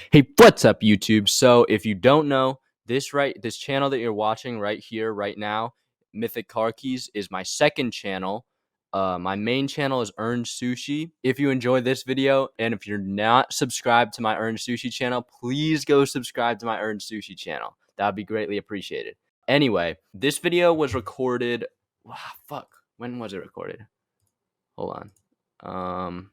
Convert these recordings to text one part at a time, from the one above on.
Hey, what's up, YouTube? So if you don't know, this channel that you're watching right here, right now, Mythic Car Keys, is my second channel. My main channel is Earned Sushi. If you enjoyed this video, and if you're not subscribed to my Earned Sushi channel, please go subscribe to my Earned Sushi channel. That would be greatly appreciated. Anyway, this video was recorded. When was it recorded? Hold on.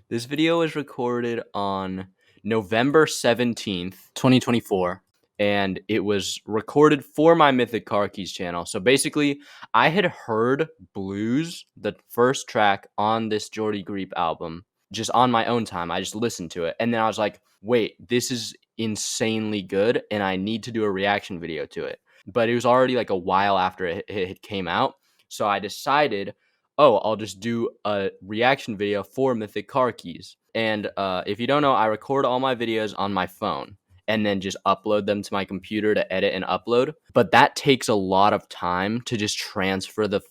This video was recorded on November 17th, 2024, and it was recorded for my Mythic Car Keys channel. So basically, I had heard Blues, the first track on this Geordie Greep album, just on my own time. I just listened to it, and then I was like, wait, this is insanely good, and I need to do a reaction video to it. But it was already like a while after it came out, so I decided, I'll just do a reaction video for Mythic Car Keys. And if you don't know, I record all my videos on my phone and then just upload them to my computer to edit and upload. But that takes a lot of time to just transfer the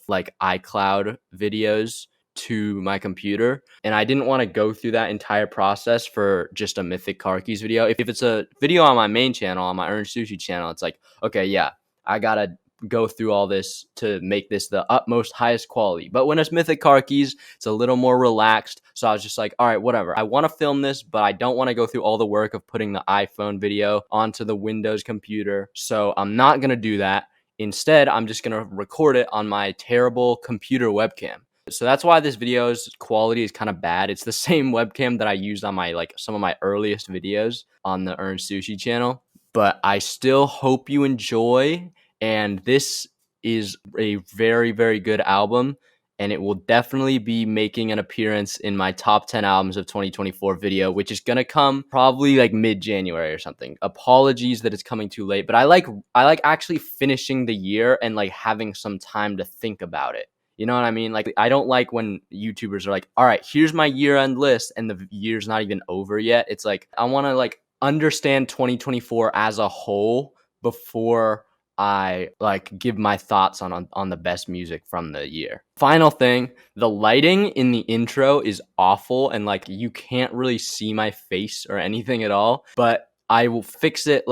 iCloud videos to my computer. And I didn't want to go through that entire process for just a Mythic Car Keys video. If it's a video on my main channel, on my Earned Sushi channel, it's like, okay, yeah, I gotta go through all this to make this the utmost highest quality. But when it's Mythic Car Keys, it's a little more relaxed. So I was just like, all right, whatever. I want to film this, but I don't want to go through all the work of putting the iPhone video onto the Windows computer. So I'm not going to do that. Instead, I'm just going to record it on my terrible computer webcam. So that's why this video's quality is kind of bad. It's the same webcam that I used on my some of my earliest videos on the Earned Sushi channel. But I still hope you enjoy. And this is a very, very good album, and it will definitely be making an appearance in my top 10 albums of 2024 video, which is going to come probably like mid-January or something. Apologies that it's coming too late, but I like actually finishing the year and like having some time to think about it. You know what I mean? Like, I don't like when YouTubers are like, all right, here's my year-end list, and the year's not even over yet. It's like, I want to understand 2024 as a whole before I give my thoughts on the best music from the year. Final thing, the lighting in the intro is awful, and you can't really see my face or anything at all, but I will fix it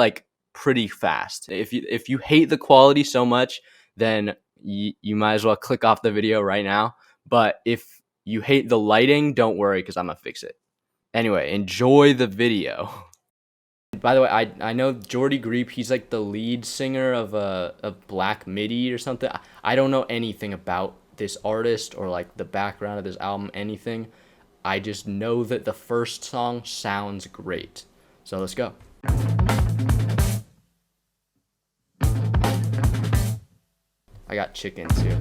pretty fast. If you hate the quality so much, then you might as well click off the video right now. But if you hate the lighting, don't worry, because I'm gonna fix it. Anyway, enjoy the video. By the way, I know Geordie Greep, he's the lead singer of Black Midi or something. I don't know anything about this artist or the background of this album, anything. I just know that the first song sounds great. So let's go. I got chickens here.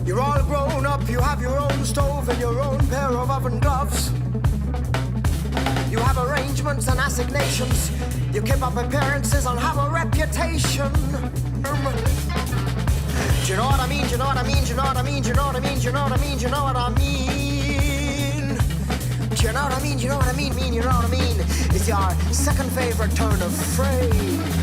You're all grown up, you have your own stove and your own pair of oven gloves. You have arrangements and assignations. You keep up appearances and have a reputation. Do you know what I mean? Do you know what I mean? Do you know what I mean? Do you know what I mean? Do you know what I mean? Do you know what I mean? Do you know what I mean? Do you know what I mean? You know what I mean? Is your second favorite turn of phrase.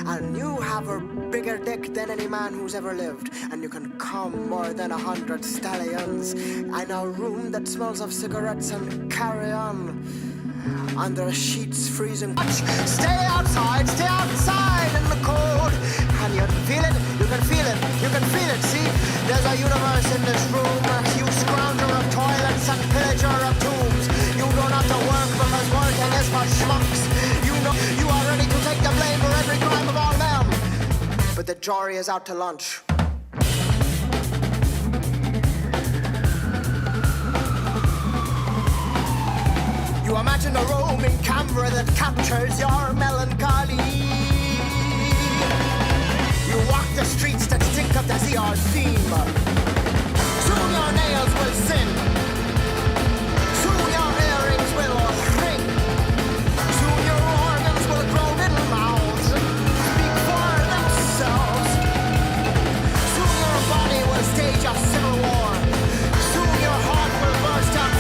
And you have a bigger dick than any man who's ever lived, and you can come more than 100 stallions in a room that smells of cigarettes and carry on under sheets freezing. Stay outside in the cold, and you can feel it, you can feel it, you can feel it. See, there's a universe in this room, you scrounger of toilets and pillager of tombs. You don't have to work because working is for schmucks. You are ready to take the blame for every crime of all them. But the jury is out to lunch. You imagine a roaming camera that captures your melancholy. You walk the streets that stink of the ZR theme. Soon your nails will sin. Soon your earrings will ring. Soon your organs will grow little mouths, speak for themselves. Soon your body will stage a civil war. Soon your heart will burst out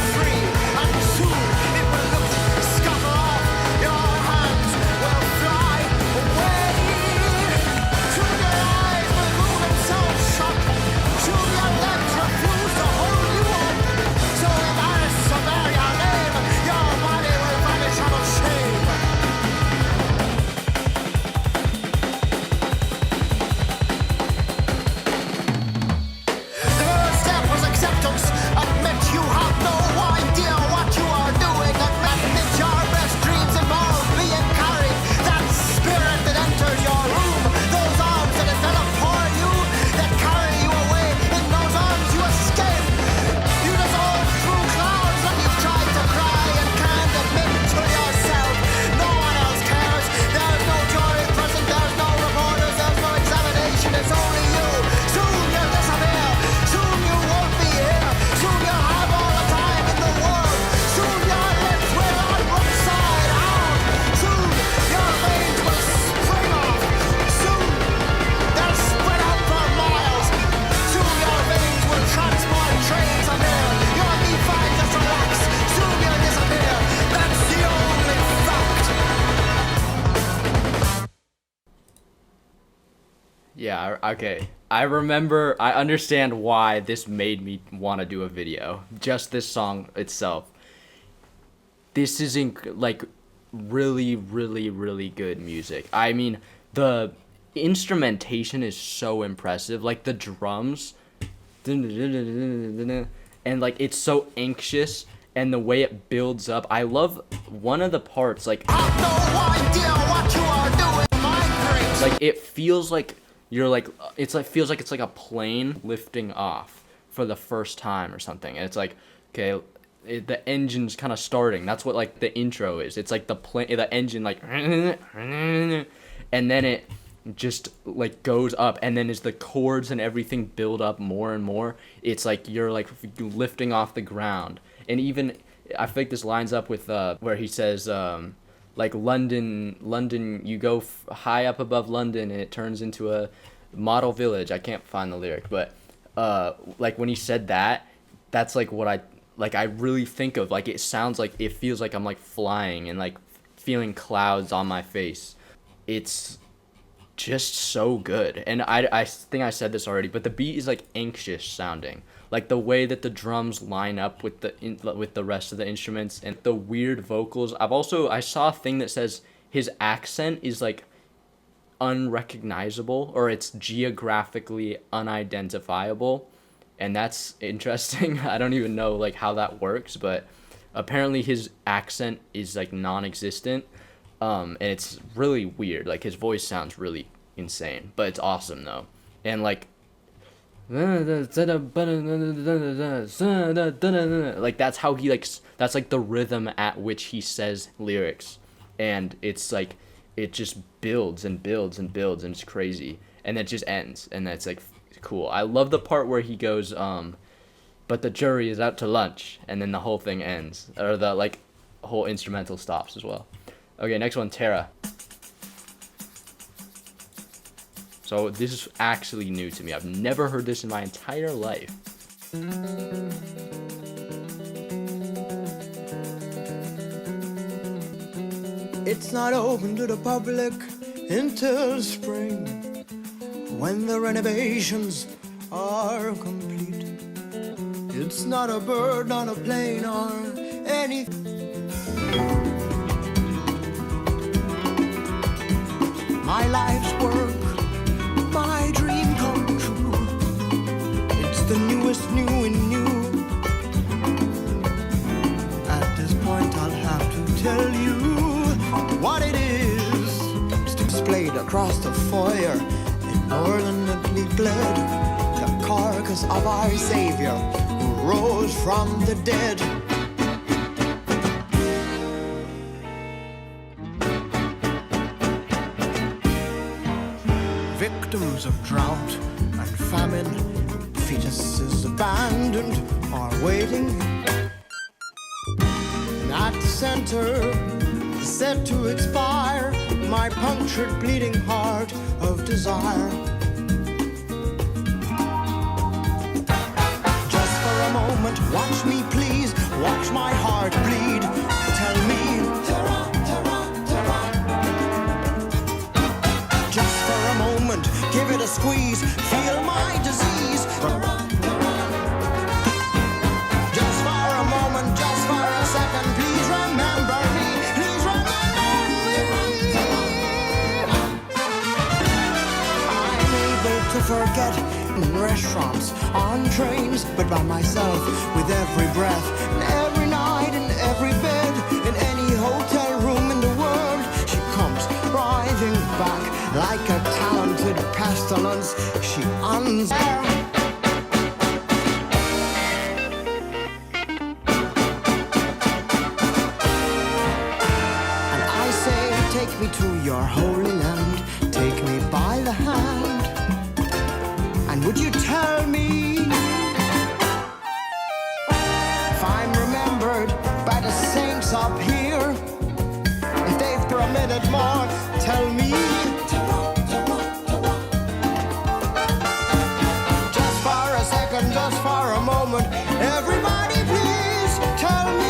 Yeah, okay. I understand why this made me want to do a video. Just this song itself. This is like really, really, really good music. I mean, the instrumentation is so impressive. Like the drums, and like it's so anxious, and the way it builds up. I love one of the parts. Like, I've no idea what you are doing, my dreams. like it feels like you're like feels like it's like a plane lifting off for the first time or something, and it's like, okay, the engine's kind of starting. That's what like the intro is. It's like the engine like, and then it just like goes up, and then as the chords and everything build up more and more, it's like you're like lifting off the ground. And even I feel like this lines up with where he says like London, you go high up above London and it turns into a model village. I can't find the lyric, but like when he said that, that's like what I really think of. Like it sounds like, it feels like I'm like flying and like feeling clouds on my face. It's just so good. And I think I said this already, but the beat is like anxious sounding. Like the way that the drums line up with the rest of the instruments and the weird vocals. I saw a thing that says his accent is like unrecognizable, or it's geographically unidentifiable, and that's interesting. I don't even know like how that works, but apparently his accent is like non-existent, and it's really weird. Like his voice sounds really insane, but it's awesome though. And like that's how he like, that's like the rhythm at which he says lyrics, and it's like it just builds and builds and builds, and it's crazy, and it just ends, and that's like cool. I love the part where he goes but the jury is out to lunch, and then the whole thing ends, or the like whole instrumental stops as well. Okay, next one, Terra. So this is actually new to me. I've never heard this in my entire life. It's not open to the public until spring, when the renovations are complete. It's not a bird on a plane or anything. My life's work, my dream come true. It's the newest new and new. At this point I'll have to tell you what it is. It's displayed across the foyer in northern Italy bled the carcass of our Savior who rose from the dead. Victims of drought and famine, fetuses abandoned are waiting. And at the center, set to expire, my punctured bleeding heart of desire. Just for a moment, watch me please, watch my heart bleed. Tell me, Terra, Terra, Terra. Just for a moment, give it a squeeze, feel my disease. Terra, Terra. Just for a moment, just for a second, please remember me. Please remember me. I'm able to forget in restaurants, on trains, but by myself with every breath, and every night, in every bed, in any hotel room in the world. She comes writhing back like a talented pestilence. She and I say, take me to your holy land, take me by the hand, and would you tell me if I'm remembered by the saints up here, if they've permitted more, tell me. Just for a second, just for a moment, everybody please tell me.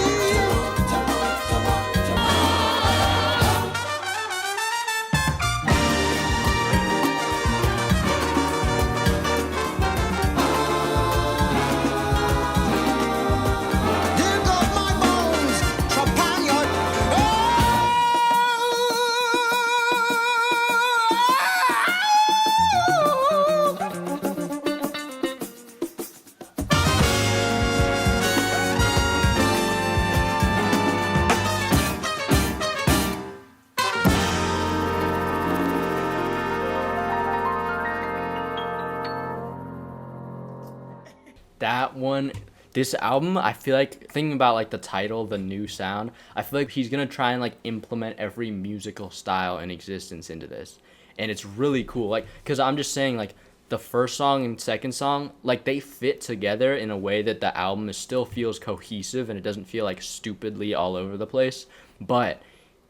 that one, this album, I feel like, thinking about like the title, the new sound, I feel like he's gonna try and like implement every musical style in existence into this, and it's really cool. Like, cause I'm just saying, like, the first song and second song, like, they fit together in a way that the album is still feels cohesive and it doesn't feel like stupidly all over the place, but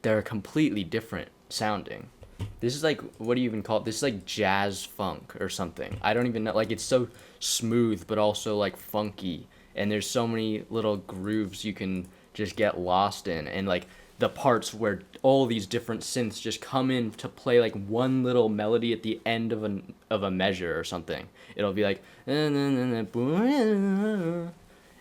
they're completely different sounding. This is like, what do you even call it? This is like jazz funk or something. I don't even know. Like, it's so smooth, but also like funky. And there's so many little grooves you can just get lost in. And like the parts where all these different synths just come in to play like one little melody at the end of a measure or something. It'll be like, and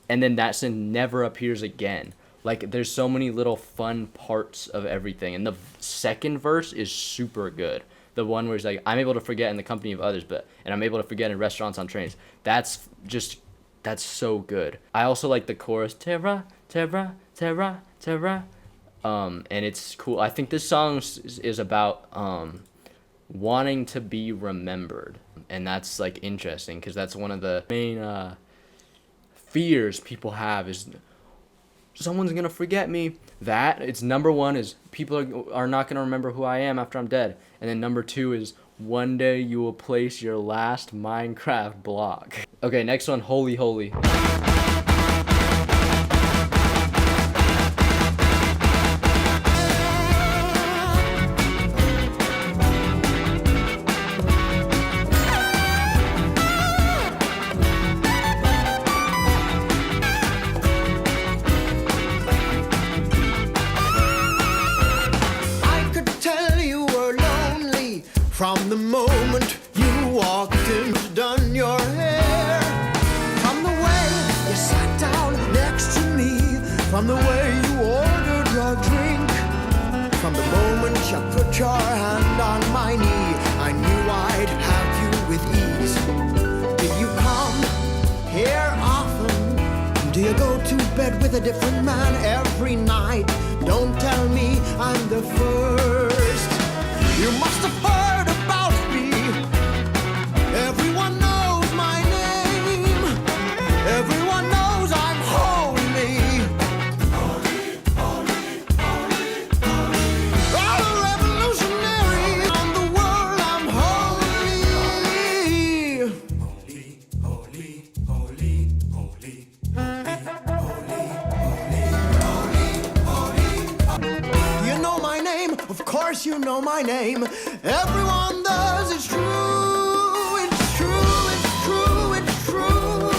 then that synth never appears again. Like, there's so many little fun parts of everything. And the second verse is super good. The one where it's like, I'm able to forget in the company of others, and I'm able to forget in restaurants, on trains. That's so good. I also like the chorus, Terra, Terra, Terra, Terra. And it's cool. I think this song is about wanting to be remembered. And that's, like, interesting, because that's one of the main fears people have is, someone's gonna forget me. That, it's number one is people are not gonna remember who I am after I'm dead. And then number two is one day you will place your last Minecraft block. Okay, next one, Holy Holy. From the moment you walked in, done your hair, from the way you sat down next to me, from the way you ordered your drink, from the moment you put your hand on my knee, I knew I'd have you with ease. Did you come here often? Do you go to bed with a different man every night? Don't tell me I'm the first. You must have heard about me. Everyone knows my name. Everyone knows I'm holy. Holy, holy, holy, holy. I'm a revolutionary. Around the world I'm holy. Holy, holy, holy, holy, holy. Do you know my name? Of course you know my name. Everyone does. It's true. It's true. It's true. It's true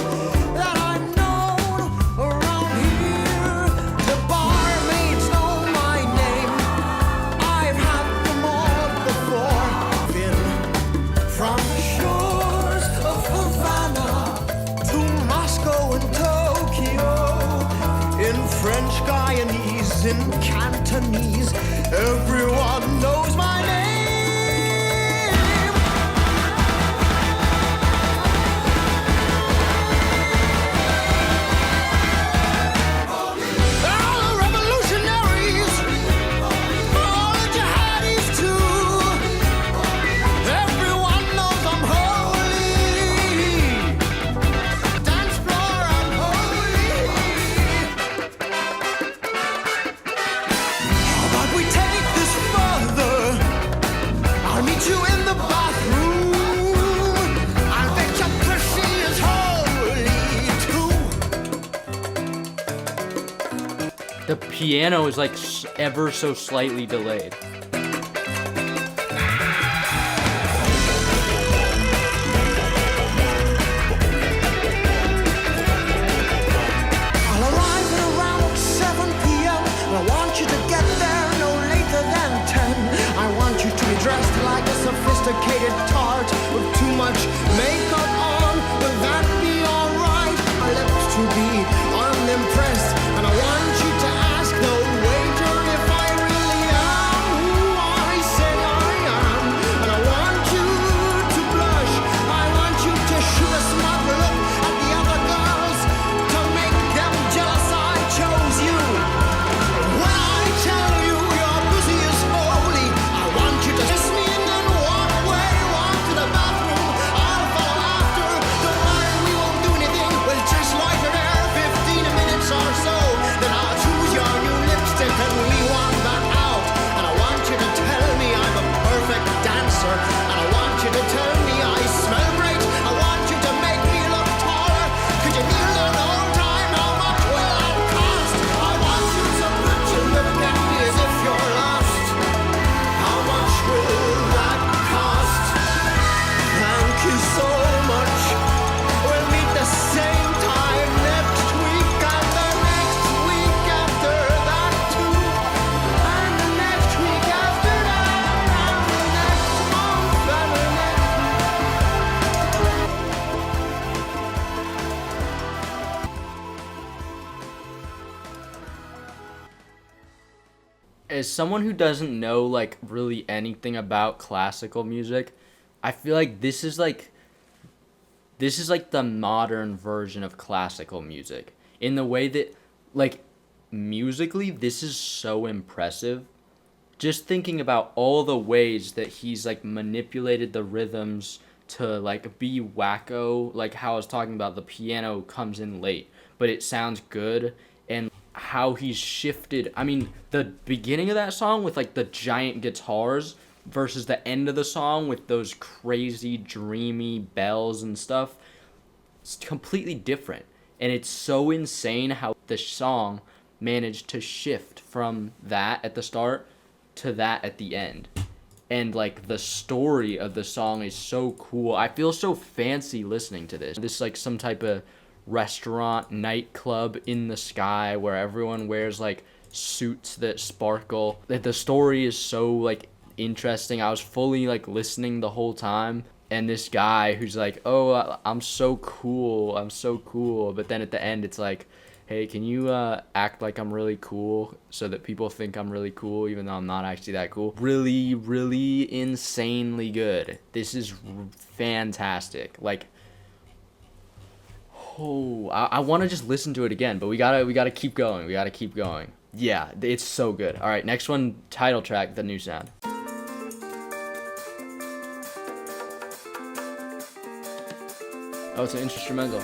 that I'm known around here. The barmaids know my name. I've had them all before. Been from the shores of Havana to Moscow and Tokyo, in French Guyanese, in Cantonese. Everyone knows my name. All the revolutionaries, all the jihadis too. Everyone knows I'm holy. Dance floor, I'm holy. How about we take this further? I'll meet you in the bathroom. I bet your pussy is holy too. The piano is like ever so slightly delayed. I'll arrive at around 7 p.m. and I want you to get there no later than 10. I want you to be dressed like a sophisticated tart with too much makeup on. Will that be alright? My lips to be unimpressed, and I want you to ask the waiter if I really am who I say I am. And I want you to blush. I want you to shoot a smug look at the other girls to make them jealous I chose you. When I tell you your pussy is holy, I want you to kiss me and then walk away, walk to the bathroom. I'll As someone who doesn't know like really anything about classical music, I feel like this is like the modern version of classical music in the way that like musically this is so impressive. Just thinking about all the ways that he's like manipulated the rhythms to like be wacko, like how I was talking about the piano comes in late, but it sounds good, and how he's shifted. I mean, the beginning of that song with like the giant guitars versus the end of the song with those crazy dreamy bells and stuff, it's completely different. And it's so insane how the song managed to shift from that at the start to that at the end. And like the story of the song is so cool. I feel so fancy listening to this. This is like some type of restaurant nightclub in the sky where everyone wears like suits that sparkle. The story is so like interesting. I was fully like listening the whole time, and this guy who's like, "Oh, I'm so cool. I'm so cool." But then at the end it's like, "Hey, can you act like I'm really cool so that people think I'm really cool even though I'm not actually that cool?" Really, really insanely good. This is fantastic. Like, oh, I want to just listen to it again, but we gotta keep going. We gotta keep going. Yeah, it's so good. All right, next one, title track, The New Sound. Oh, it's an instrumental.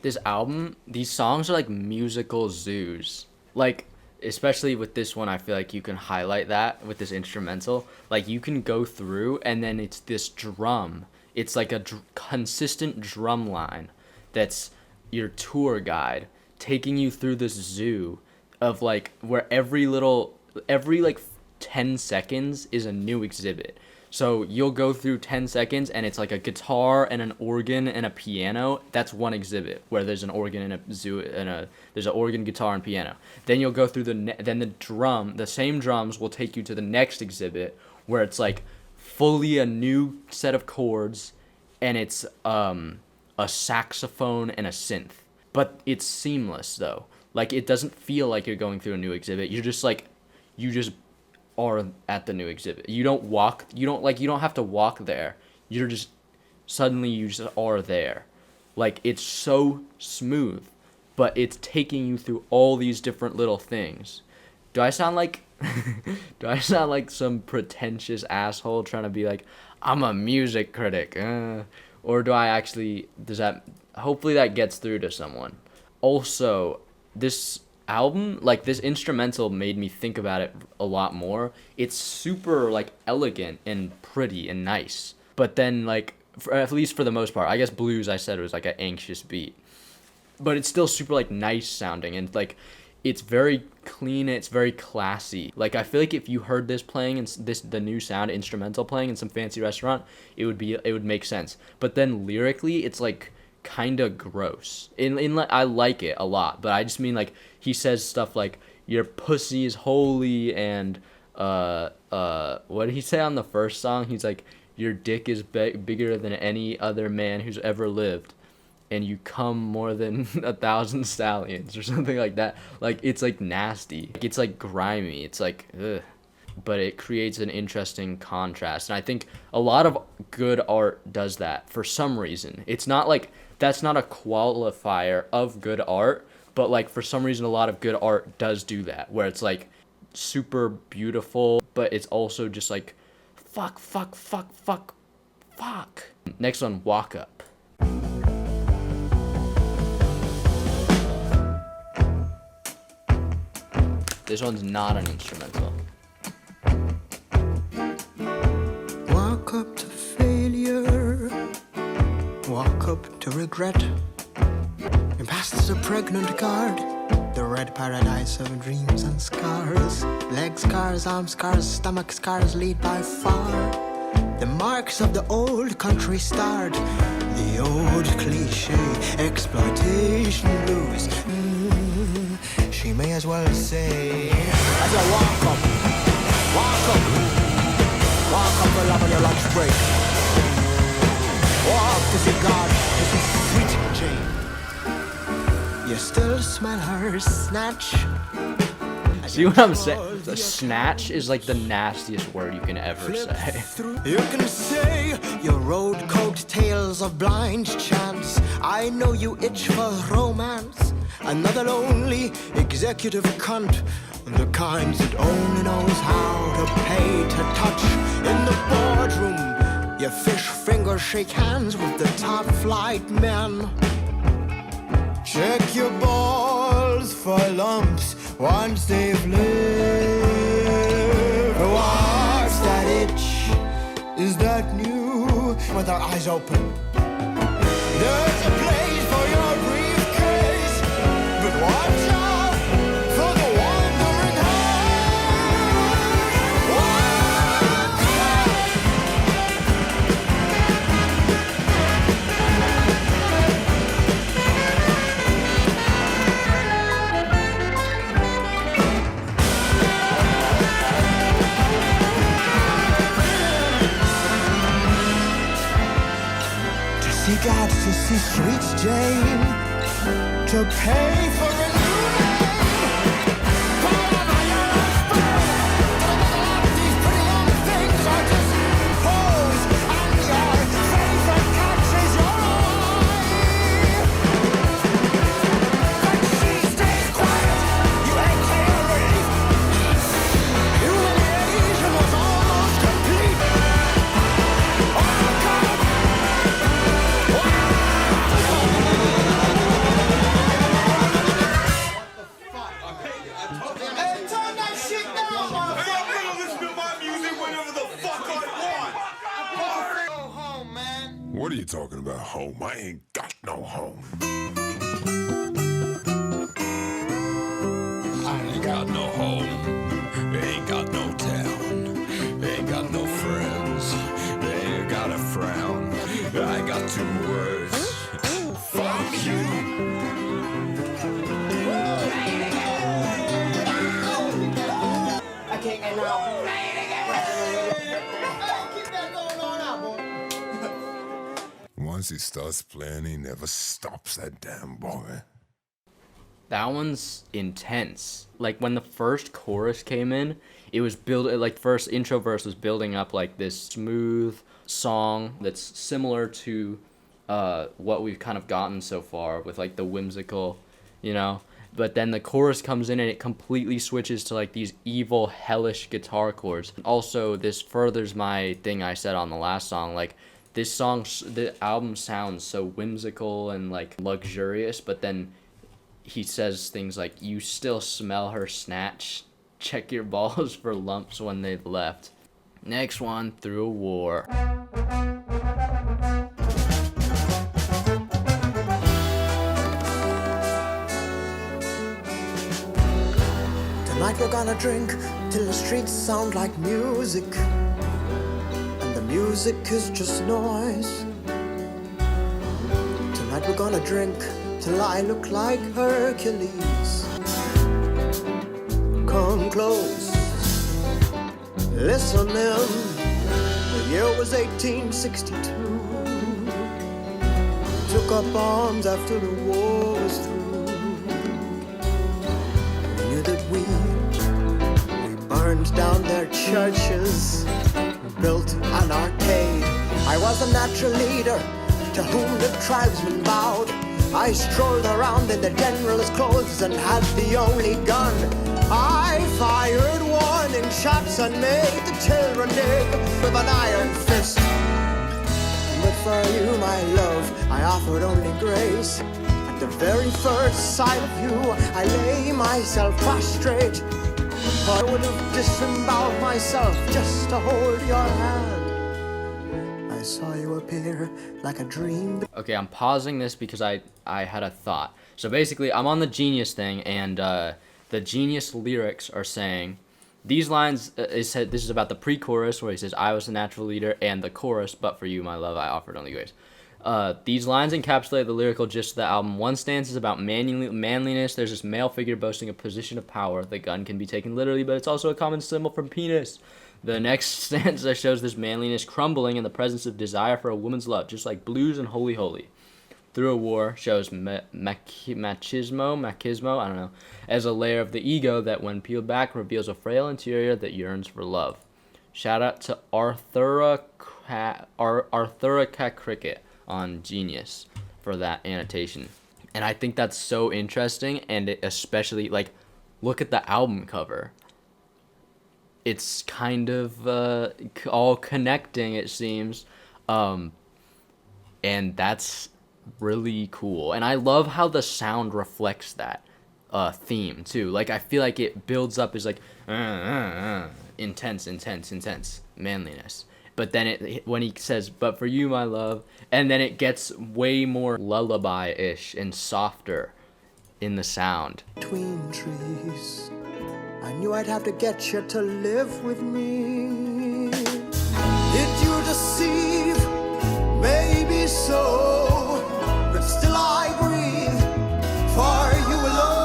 This album, these songs are like musical zoos. Like, especially with this one, I feel like you can highlight that with this instrumental. Like, you can go through and then it's this drum. It's like a consistent drum line that's your tour guide taking you through this zoo of like where every like 10 seconds is a new exhibit. So you'll go through 10 seconds and it's like a guitar and an organ and a piano. That's one exhibit where there's an organ and a zoo and there's an organ, guitar, and piano. Then you'll go through the same drums will take you to the next exhibit where it's like fully a new set of chords, and it's a saxophone and a synth. But it's seamless though. Like it doesn't feel like you're going through a new exhibit. You're just like you just are at the new exhibit. You don't walk, you don't have to walk there. You're just suddenly you just are there. Like it's so smooth, but it's taking you through all these different little things. Do I sound like do I sound like some pretentious asshole trying to be like I'm a music critic? Or do I actually does that hopefully that gets through to someone. Also, this album, like this instrumental made me think about it a lot more. It's super like elegant and pretty and nice. But then like at least for the most part, I guess blues I said was like an anxious beat. But it's still super like nice sounding and like it's very clean, it's very classy. Like I feel like if you heard this playing and the new sound instrumental playing in some fancy restaurant, it would make sense. But then lyrically, it's like kind of gross. I like it a lot, but I just mean like he says stuff like your pussy is holy and what did he say on the first song? He's like your dick is bigger than any other man who's ever lived, and you come more than 1,000 stallions or something like that. Like it's like nasty. It's like grimy. It's like ugh. But it creates an interesting contrast, and I think a lot of good art does that for some reason. It's not like that's not a qualifier of good art, but like for some reason a lot of good art does do that, where it's like super beautiful, but it's also just like fuck. Next one, Walk Up. This one's not an instrumental. Walk up to failure, walk up to regret. And past the pregnant guard, the red paradise of dreams and scars. Leg scars, arm scars, stomach scars lead by far. The marks of the old country starred. The old cliche, exploitation blues. She may as well say, as I walk up for love on your lunch break. Walk to see God, to see sweet Jane. You still smell her snatch. See what I'm saying? The snatch is like the nastiest word you can ever say. You can say your road coat tales of blind chance. I know you itch for romance. Another lonely executive cunt, the kind that only knows how to pay to touch. In the boardroom, your fish fingers shake hands with the top flight men. Check your balls for lumps once they've lived. What's that itch? Is that new? With our eyes open. There's a place for your briefcase, but watch out for the wandering see God, to see sweet Jane, to pay for a new name. These pretty young things are just holes, and your favorite catches your eye. But she stays quiet, you ain't clear relief. Humiliation was almost complete. What are you talking about, home? I ain't got no home. I ain't got no home. Ain't got no town. Ain't got no friends. Ain't got a frown. I got 2 words. Fuck you. I can't get no. once he starts playing, he never stops, that damn boy. That one's intense. Like when the first chorus came in, it was like first intro verse was building up like this smooth song that's similar to what we've kind of gotten so far with like the whimsical, you know. But then the chorus comes in and it completely switches to like these evil, hellish guitar chords. Also, this furthers my thing I said on the last song. Like this song, the album sounds so whimsical and like luxurious, but then he says things like, "You still smell her snatch. Check your balls for lumps when they've left." Next one, Through a War. Tonight we're gonna drink till the streets sound like music, and the music is just noise. Tonight we're gonna drink till I look like Hercules. Come close, listen in. The year was 1862. Took up arms after the war was through. We knew that we burned down their churches, built an arcade. I was a natural leader to whom the tribesmen bowed. I strolled around in the general's clothes and had the only gun. I fired warning shots and made the children dig with an iron fist. But for you, my love, I offered only grace. At the very first sight of you, I lay myself prostrate. I would have disemboweled myself just to hold your hand. I saw you appear like a dream. Okay, I'm pausing this because I had a thought. So basically, I'm on the Genius thing, and the Genius lyrics are saying, these lines, this is about the pre-chorus where he says, "I was a natural leader," and the chorus, "But for you, my love, I offered only grace." These lines encapsulate the lyrical gist of the album. One stance is about manliness. There's this male figure boasting a position of power. The gun can be taken literally, but it's also a common symbol for penis. The next stanza shows this manliness crumbling in the presence of desire for a woman's love, just like Blues and Holy Holy. Through a War shows machismo, I don't know, as a layer of the ego that when peeled back reveals a frail interior that yearns for love. Shout out to Arthura Cricket on Genius for that annotation. And I think that's so interesting, and it especially, like, look at the album cover. It's kind of all connecting, it seems, and that's really cool. And I love how the sound reflects that theme too. Like, I feel like it builds up as like intense manliness, but then when he says, "But for you, my love," and then it gets way more lullaby-ish and softer in the sound. Between trees, I knew I'd have to get you to live with me. Did you deceive? Maybe so, but still I breathe for you alone.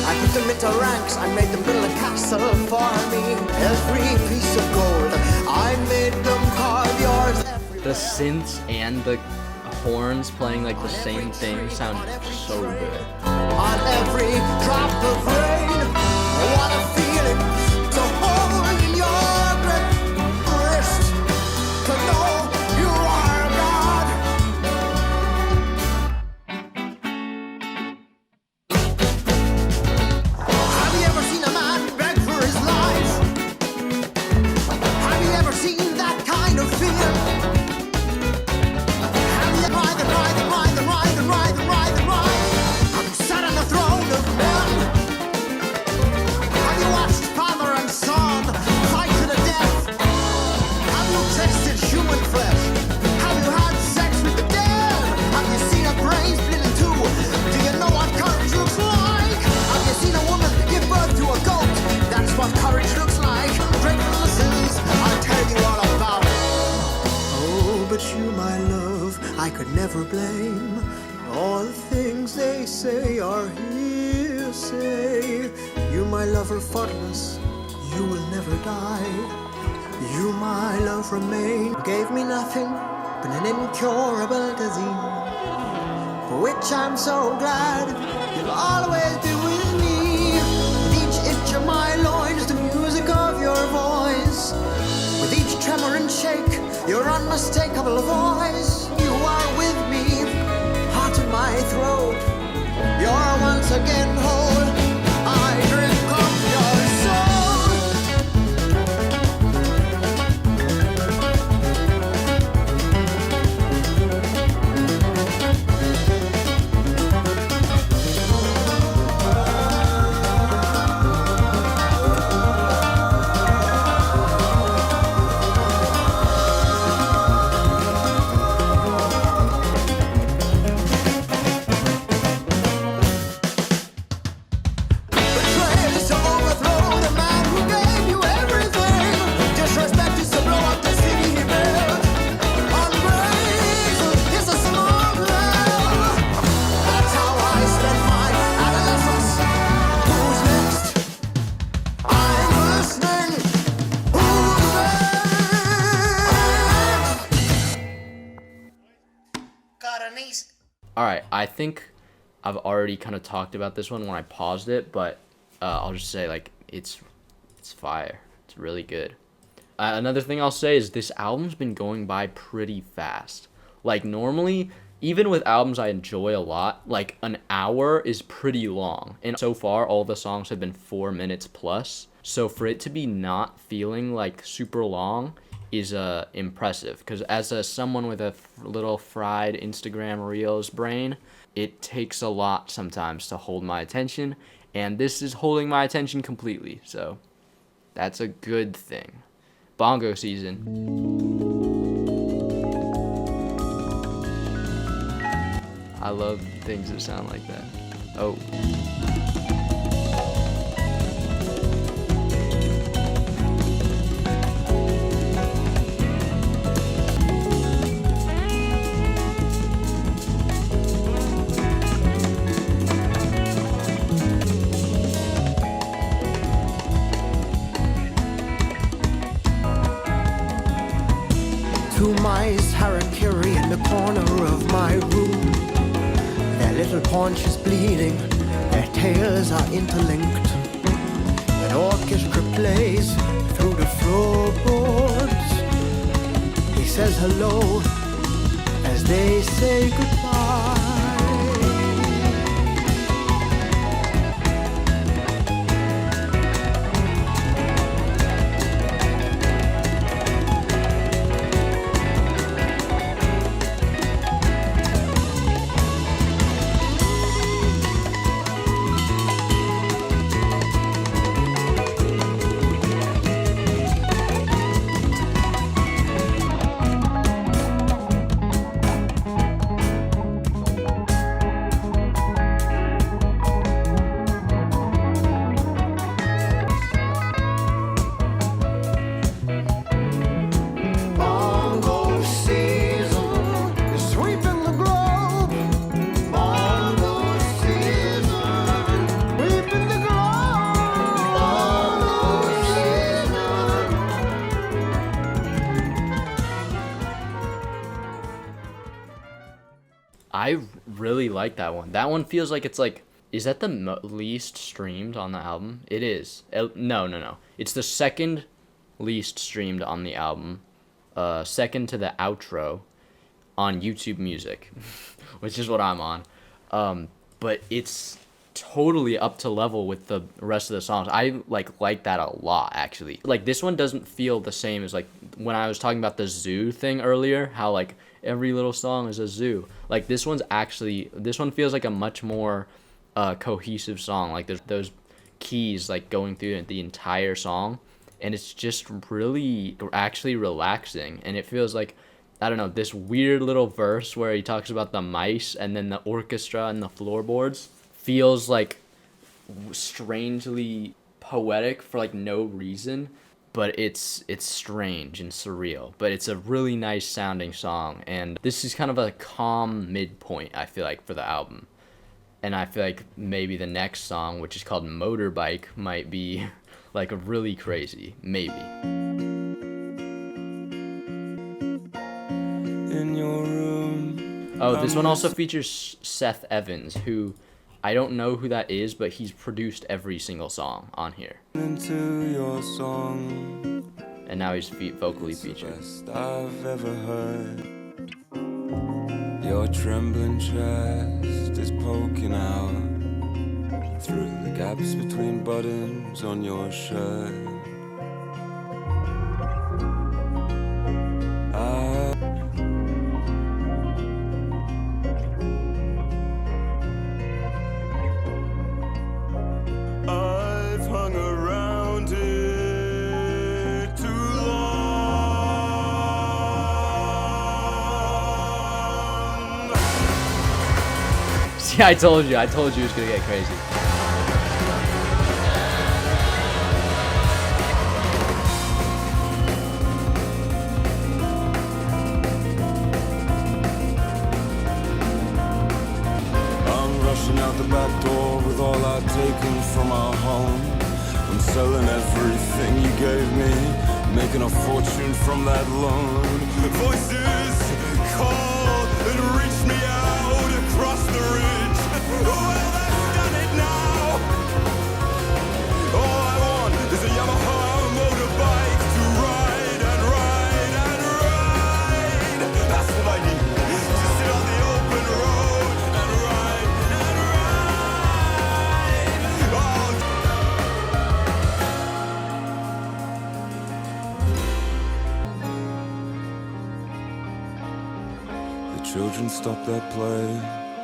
I put them into ranks, I made them build a castle for me. Every piece of gold, I made them carve yours. The synths and the horns playing like the same thing sound so good. On every drop of rain, what a feeling to hold in your wrist, to know you are God. Have you ever seen a man beg for his life? Have you ever seen that kind of fear? Have you ride the ride, the ride, the ride, the ride, the ride, the ride? Have you sat on the throne of men? Have you watched father and son fight to the death? Have you tasted human flesh? Have you had sex with the dead? Have you seen a brain split in two? Do you know what courage looks like? Have you seen a woman give birth to a goat? That's what courage looks like. Drink from the sins, I'll tell you all about it. Oh, but you, my love, I could never blame. All the things they say are hearsay. say, you my lover faultless, you will never die. You my love remain, gave me nothing but an incurable disease, for which I'm so glad you'll always be with me. With each inch of my loins, the music of your voice, with each tremor and shake, your unmistakable voice. You are with me, heart in my throat, you're once again whole. I drink of your soul. Alright, I think I've already kind of talked about this one when I paused it, but I'll just say, like, it's fire. It's really good. Another thing I'll say is this album's been going by pretty fast. Like, normally, even with albums I enjoy a lot, like, an hour is pretty long. And so far, all the songs have been 4 minutes plus. So for it to be not feeling, like, super long is impressive, because as someone with a little fried Instagram Reels brain, it takes a lot sometimes to hold my attention, and this is holding my attention completely, so that's a good thing. Bongo season. I love things that sound like that. Oh. To mice harakiri in the corner of my room. Their little paunches bleeding, their tails are interlinked. An orchestra plays through the floorboards. He says hello as they say goodbye. I really like that one. That one feels like it's like, is that the least streamed on the album? It is. No. It's the second least streamed on the album. Second to the outro on YouTube Music, which is what I'm on. But it's totally up to level with the rest of the songs. I like that a lot, actually. Like, this one doesn't feel the same as, like, when I was talking about the zoo thing earlier, how, like, every little song is a zoo. Like, this one feels like a much more cohesive song. Like, there's those keys, like, going through the entire song, and it's just really actually relaxing. And it feels like, I don't know, this weird little verse where he talks about the mice and then the orchestra and the floorboards feels like strangely poetic for like no reason, but it's strange and surreal. But it's a really nice sounding song, and this is kind of a calm midpoint, I feel like, for the album. And I feel like maybe the next song, which is called Motorbike, might be like really crazy. Maybe. In your room. Oh, this one also features Seth Evans, who I don't know who that is, but he's produced every single song on here. Into your song. And now he's vocally featured. Best I've ever heard. Your trembling chest is poking out through the gaps between buttons on your shirt. I've hung around it too long. See, I told you it was gonna get crazy. Rushing out the back door with all I'd taken from our home. I'm selling everything you gave me, making a fortune from that loan. Voices call and reach me out across the ridge. Well, I've done it now. All I want is a Yamaha motorbike to ride and ride and ride. That's what I need, to sit on the open road and ride. Children stop their play,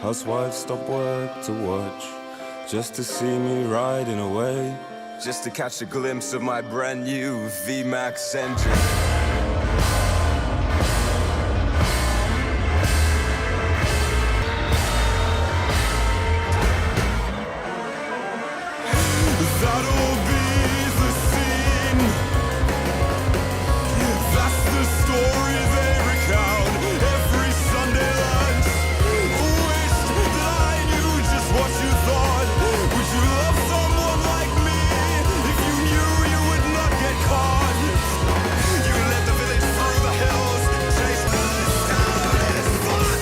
housewives stop work to watch, just to see me riding away, just to catch a glimpse of my brand new VMAX engine. That'll be the scene. That's the story they recount every Sunday lunch. Wished that I knew just what you thought. Would you love someone like me if you knew you would not get caught? You led the village through the hills, chased the sound as fuck.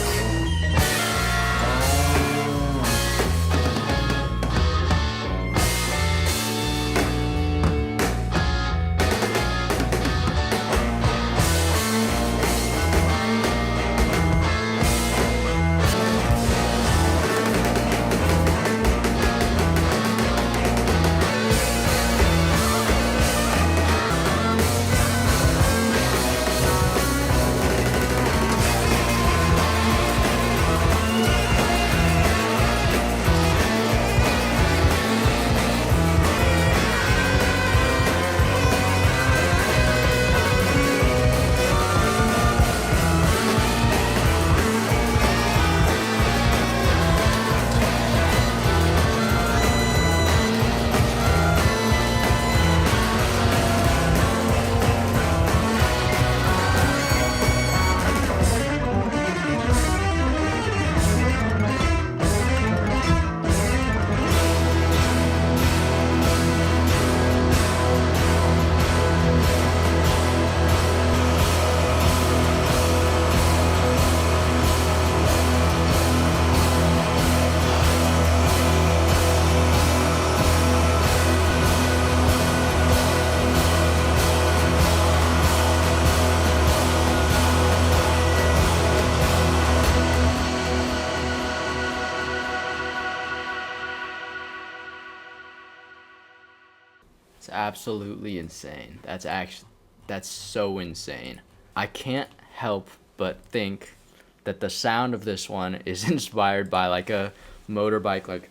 It's absolutely insane. That's so insane. I can't help but think that the sound of this one is inspired by like a motorbike like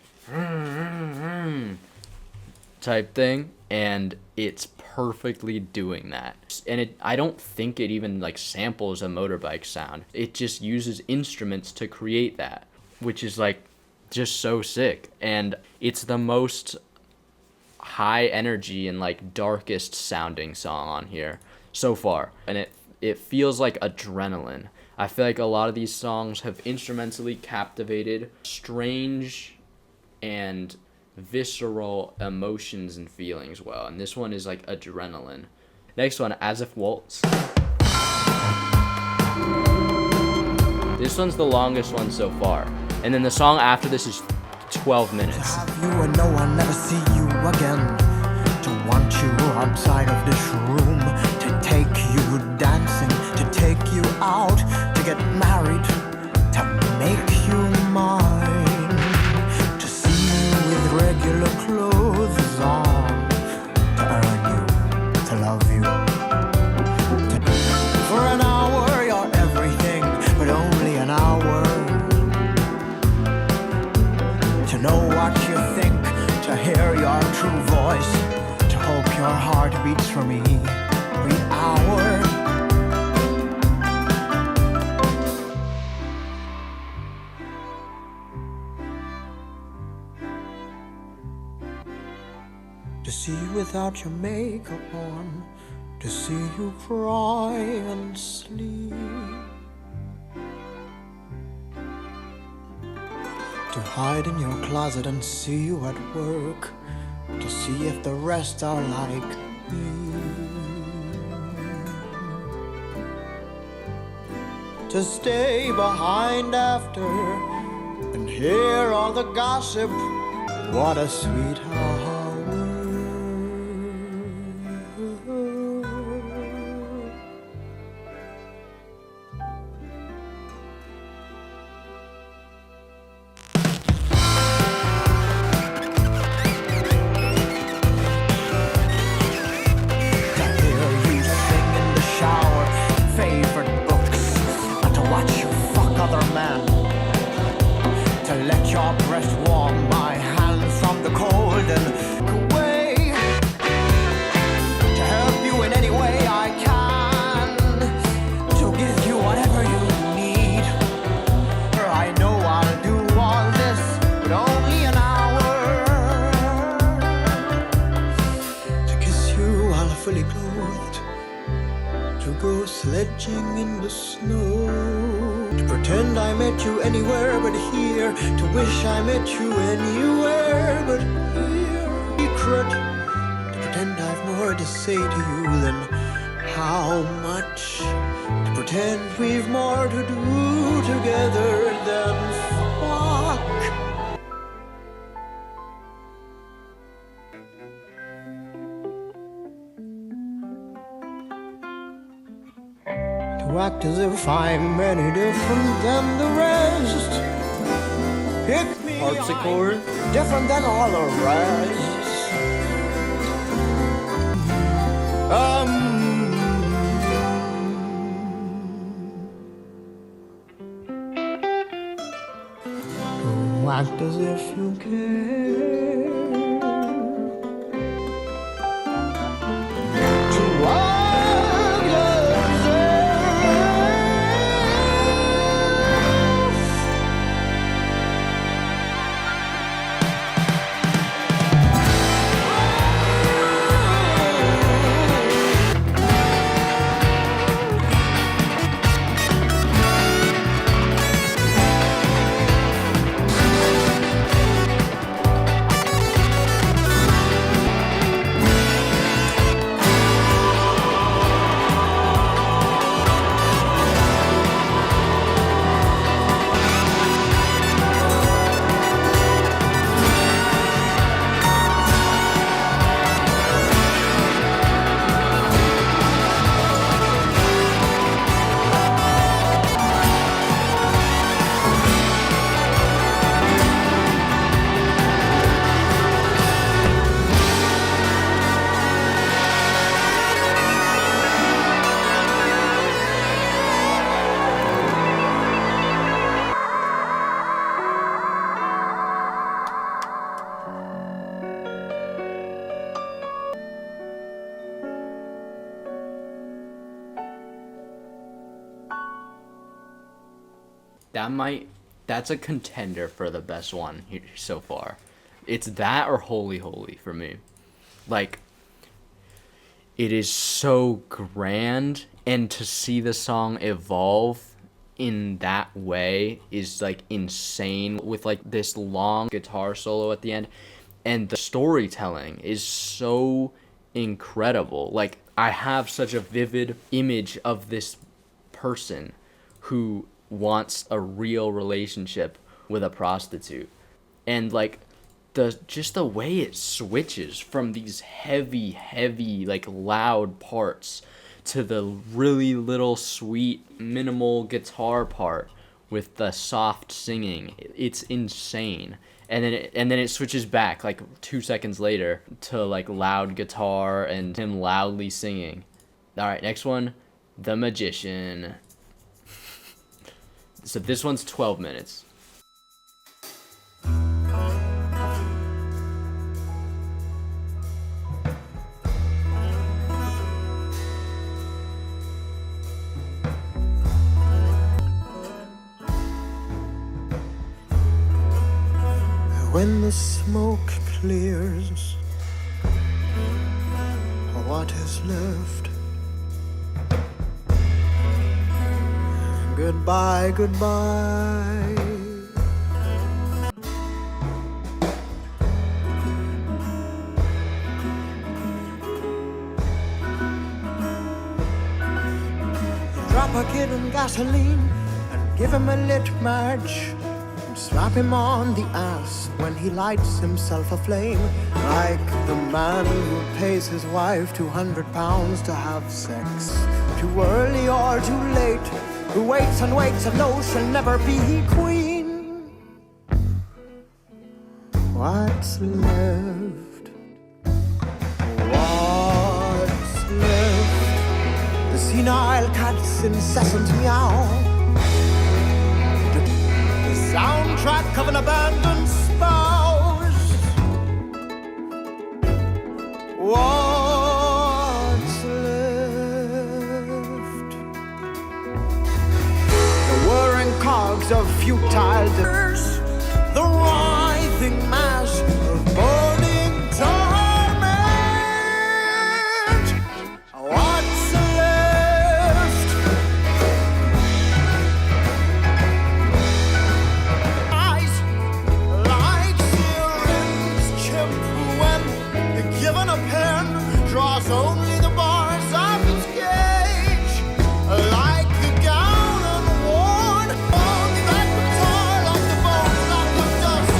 type thing, and it's perfectly doing that. And I don't think it even like samples a motorbike sound. It just uses instruments to create that, which is like just so sick. And it's the most high energy and like darkest sounding song on here so far, and it feels like adrenaline. I feel like a lot of these songs have instrumentally captivated strange and visceral emotions and feelings well. And this one is like adrenaline. Next one, As If Waltz. This one's the longest one so far. And then the song after this is 12 minutes. Have you and no one never see you again. To want you outside of this room. To take you dancing. To take you out. To get married. To make you mine. To see you with regular clothes on. To earn you. To love you. For an hour you're everything. But only an hour. To know what you think, to hear your true voice, to hope your heart beats for me every hour. To see you without your makeup on, to see you cry and sleep. To hide in your closet and see you at work. To see if the rest are like me. To stay behind after and hear all the gossip. What a sweet hour. Your breast warm my hands from the cold and away. To help you in any way I can. To give you whatever you need. For I know I'll do all this, but only an hour. To kiss you while fully clothed. To go sledging in the snow. To pretend I met you anywhere but here. To wish I met you anywhere but here. Secret. To pretend I've more to say to you than how much. To pretend we've more to do together than fuck. To act as if I'm any different than the rest. Pick me, Harpsichord. I'm different than all the rest. To act as if you care. To act as That's a contender for the best one here so far. It's that or Holy Holy for me. Like, it is so grand, and to see the song evolve in that way is like insane, with like this long guitar solo at the end, and the storytelling is so incredible. Like, I have such a vivid image of this person who wants a real relationship with a prostitute, and like the way it switches from these heavy like loud parts to the really little sweet minimal guitar part with the soft singing. It's insane. And then it switches back like 2 seconds later to like loud guitar and him loudly singing. All right, next one, The Magician. So this one's 12 minutes. When the smoke clears, what is left? Goodbye, goodbye. Drop a kid in gasoline and give him a lit match. Slap him on the ass when he lights himself aflame, like the man who pays his wife £200 to have sex. Too early or too late, who waits and waits and knows she'll never be queen. What's left? What's left? The senile cat's incessant meow, soundtrack of an abandoned spouse. What's left? The whirring cogs of futile dirt, the writhing mass of burning torment. What's left? Given a pen, draws only the bars of its gauge, like the gown unworn, on the back of tar, like the bone, like the dust,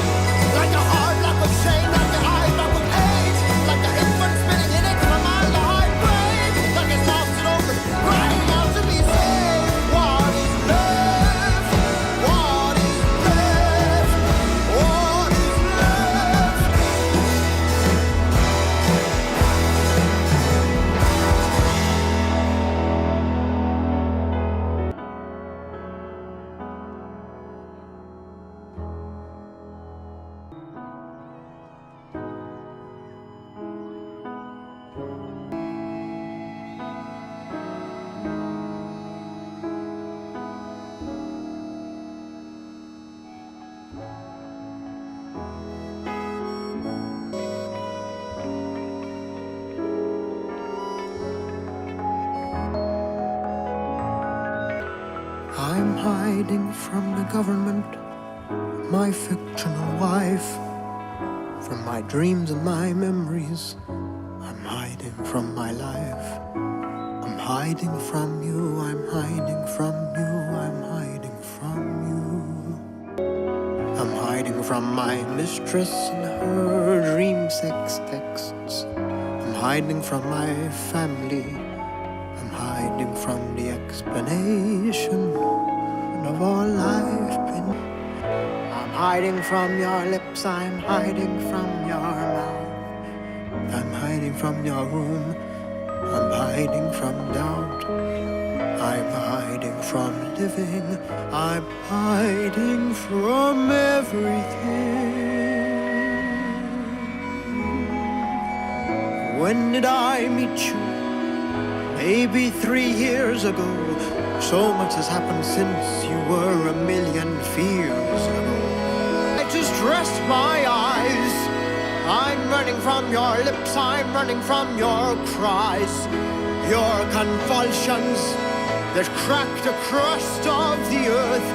like the heart, like the chain, like the eye, like the age, like the infant spinning in it from my light grave, like it's lost and open, crying out to be saved. What is left? What is left? What is left? I'm hiding from the government, my fictional wife, from my dreams and my memories. I'm hiding from my life. I'm hiding from you, I'm hiding from you, I'm hiding from you. I'm hiding from my mistress and her dream sex texts. I'm hiding from my family. I'm hiding from the explanation of all I've been. I'm hiding from your lips, I'm hiding from your mouth. I'm hiding from your room, I'm hiding from doubt. I'm hiding from living, I'm hiding from everything. When did I meet you? Maybe 3 years ago. So much has happened since you were a million fears ago. I just rest my eyes. I'm running from your lips, I'm running from your cries, your convulsions, that crack the crust of the earth.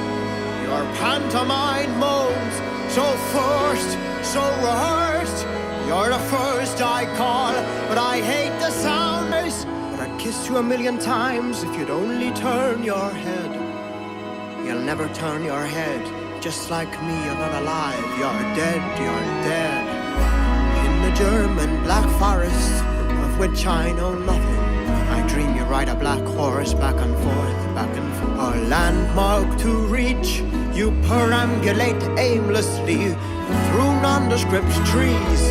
Your pantomime moans, so forced, so rehearsed. You're the first I call, but I hate the sound. But I'd kiss you 1,000,000 times if you'd only turn your head. You'll never turn your head. Just like me, you're not alive. You're dead, you're dead. In the German Black Forest, of which I know nothing, I dream you ride a black horse back and forth, back and forth. A landmark to reach, you perambulate aimlessly through nondescript trees.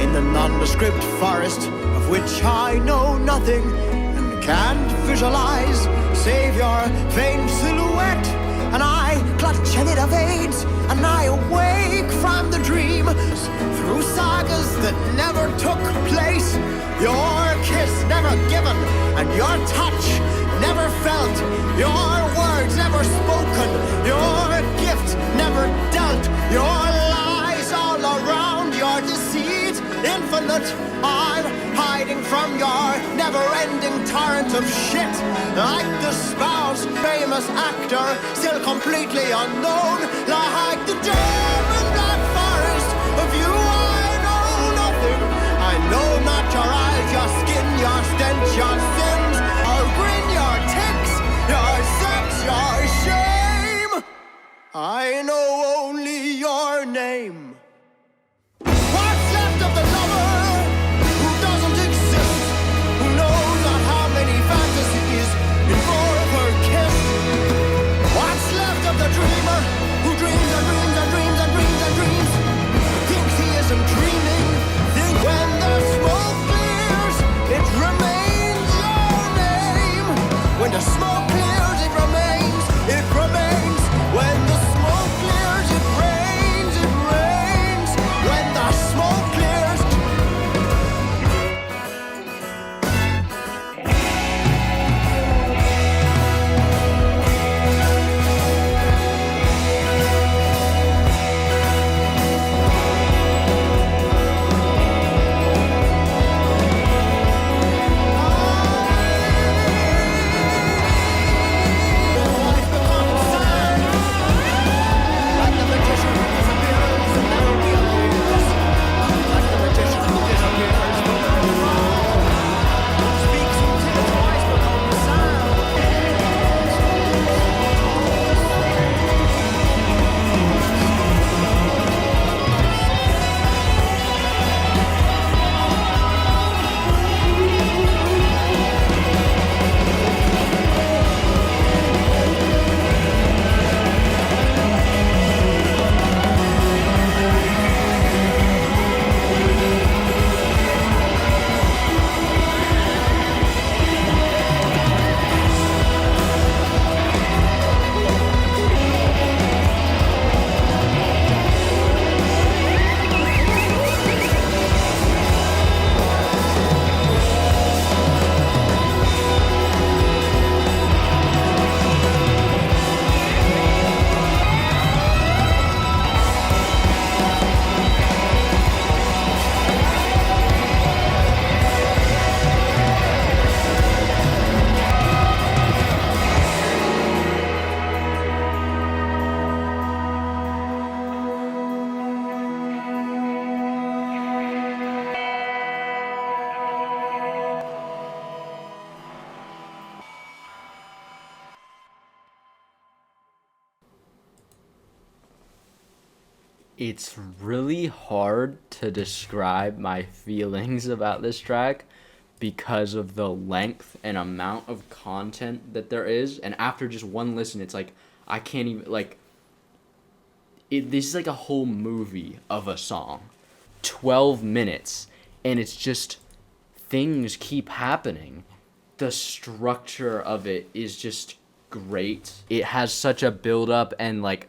In the nondescript forest, of which I know nothing and can't visualize, save your faint silhouette. And I clutch a little veins, and I awake from the dream through sagas that never took place. Your kiss never given, and your touch never felt. Your words never spoken, your gift never dealt. Your lies all around, your deceit infinite. I'm hiding from your never-ending torrent of shit. Like the spouse, famous actor, still completely unknown. Like the German Black Forest, of you I know nothing. I know not your eyes, your skin, your stench, your sins, your grin, your tics, your sex, your shame. I know only your name. What's left of the lover who doesn't exist, who knows not how many fantasies involve her kiss? What's left of the dreamer who dreams and dreams and dreams and dreams and dreams, thinks he isn't dreaming? Think when the smoke clears, it remains your name. When the smoke clears, it remains, it remains. When the smoke clears, it rains, it rains. When the smoke clears. Like the magician who disappears and never reappears. Like the magician who disappears from the crowd. Speaks until his voice becomes sound. It's really hard to describe my feelings about this track because of the length and amount of content that there is. And after just one listen, it's like, I can't even, like, this is like a whole movie of a song. 12 minutes. And it's just, things keep happening. The structure of it is just great. It has such a build up and like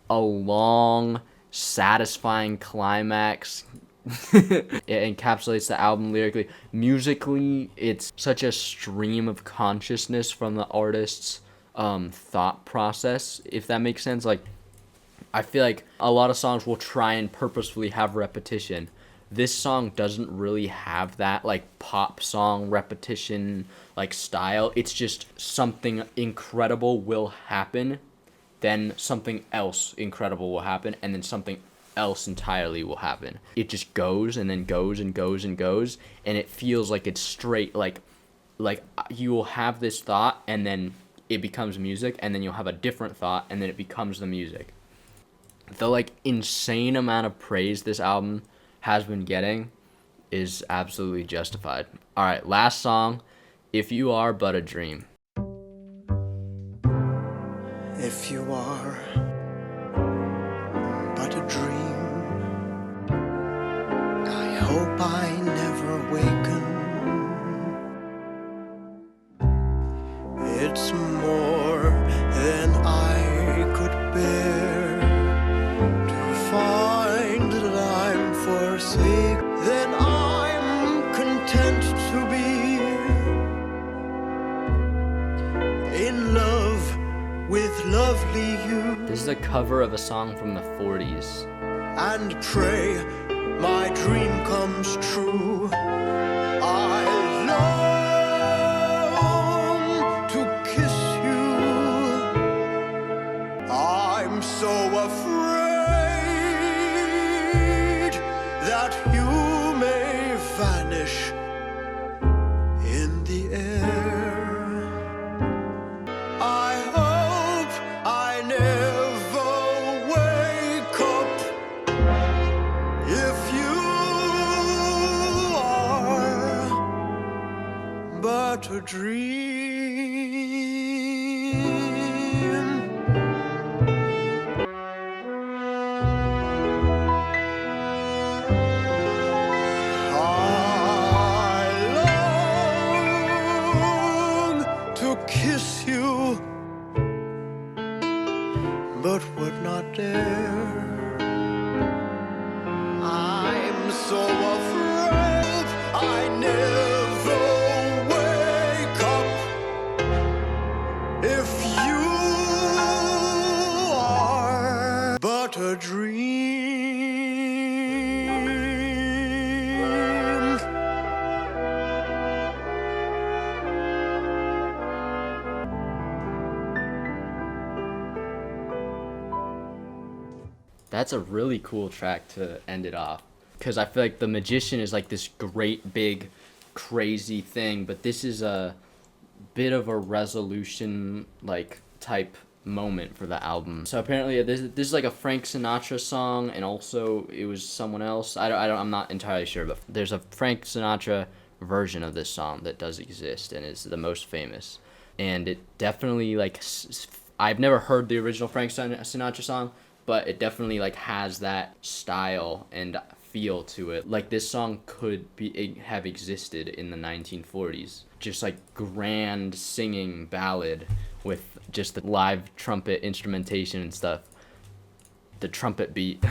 a long, satisfying climax. It encapsulates the album lyrically. Musically, it's such a stream of consciousness from the artist's thought process, if that makes sense. Like, I feel like a lot of songs will try and purposefully have repetition, This song doesn't really have that like pop song repetition like style. It's just something incredible will happen, then something else incredible will happen, and then something else entirely will happen. It just goes and then goes and goes and goes, and it feels like it's straight like you will have this thought and then it becomes music, and then you'll have a different thought and then it becomes the music. The like insane amount of praise this album has been getting is absolutely justified. All right, last song, If You Are But a Dream. If you are but a dream, I hope I never waken. It's more than I could bear to find that I'm forsaken. Then I'm content to be in love with lovely you, This is a cover of a song from the 40s. and pray my dream comes true. I long to kiss you. I'm so afraid that you may vanish in the air. I hope I never wake up if you are but a dream. I long to kiss you, but would not dare. I'm so afraid I never wake up if you are but a dream. That's a really cool track to end it off, because I feel like The Magician is like this great big crazy thing, but this is a bit of a resolution like type moment for the album. So apparently this is like a Frank Sinatra song, and also it was someone else. I'm not entirely sure, but there's a Frank Sinatra version of this song that does exist and is the most famous. And it definitely like I've never heard the original Frank Sinatra song, but it definitely like has that style and feel to it. Like this song could have existed in the 1940s. Just like grand singing ballad with just the live trumpet instrumentation and stuff. The trumpet beat.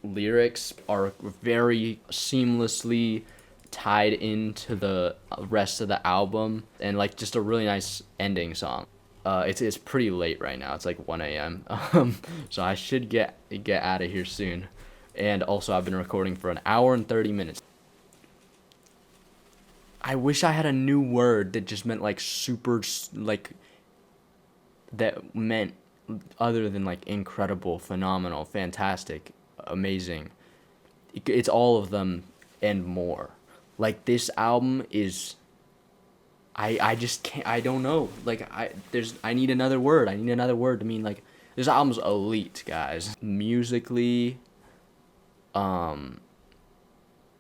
Lyrics are very seamlessly tied into the rest of the album, and like just a really nice ending song. It's pretty late right now. It's like 1 a.m. So I should get out of here soon. And also I've been recording for 1 hour and 30 minutes. I wish I had a new word that just meant like super, like, that meant other than like incredible, phenomenal, fantastic, amazing. It's all of them and more. Like this album is, I just can't, I don't know. Like I need another word. I need another word to mean like this album's elite, guys. Musically,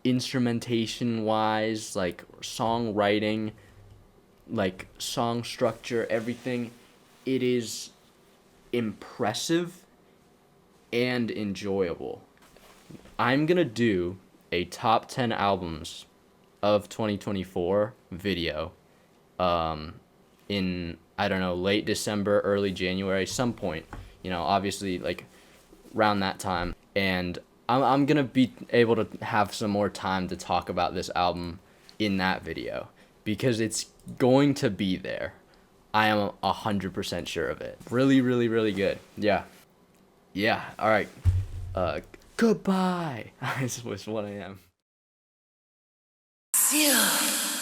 instrumentation wise, like songwriting, like song structure, everything, it is impressive and enjoyable. I'm gonna do a top 10 albums of 2024 video in, I don't know, late December, early January, some point, obviously like around that time. And I'm gonna be able to have some more time to talk about this album in that video, because it's going to be there. I am 100% sure of it. Really, really, really good. Yeah. All right. Goodbye. This was what I am. Yeah.